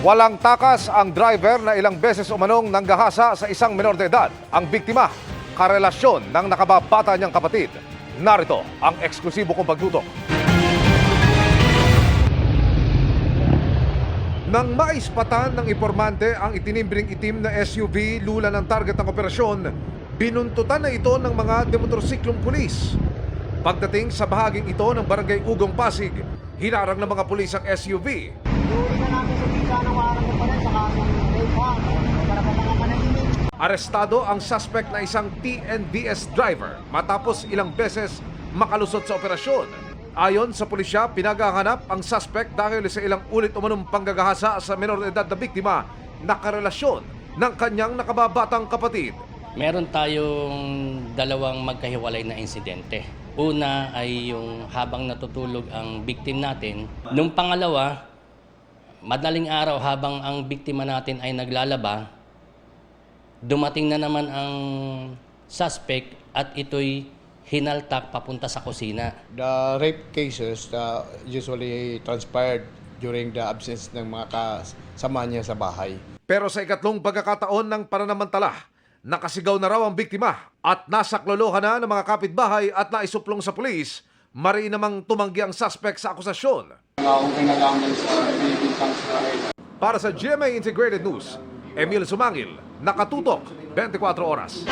Walang takas ang driver na ilang beses umanong nanggahasa sa isang menor de edad. Ang biktima, karelasyon ng nakababata niyang kapatid. Narito ang eksklusibo kong pagtutok. Nang maispatan ng impormante ang itinimbring itim na SUV lula ng target ng operasyon, binuntutan na ito ng mga demotorsiklong pulis. Pagdating sa bahaging ito ng Barangay Ugong Pasig, hinarang ng mga pulis ang SUV. Arestado ang suspect na isang TNVS driver matapos ilang beses makalusot sa operasyon. Ayon sa pulisya, pinaghahanap ang suspect dahil sa ilang ulit umanong panggagahasa sa menor de edad na biktima na karelasyon ng kanyang nakababatang kapatid. Meron tayong dalawang magkahiwalay na insidente. Una ay yung habang natutulog ang victim natin. Nung pangalawa, madaling araw habang ang biktima natin ay naglalaba, dumating na naman ang suspect at ito'y hinaltak papunta sa kusina. The rape cases usually transpired during the absence ng mga kasama niya sa bahay. Pero sa ikatlong pagkakataon ng pananamantala, nakasigaw na raw ang biktima at nasaklolohan na ng mga kapitbahay at naisuplong sa pulis, mariin namang tumanggi ang suspect sa akusasyon. Para sa GMA Integrated News, Emil Sumangil, nakatutok 24 oras.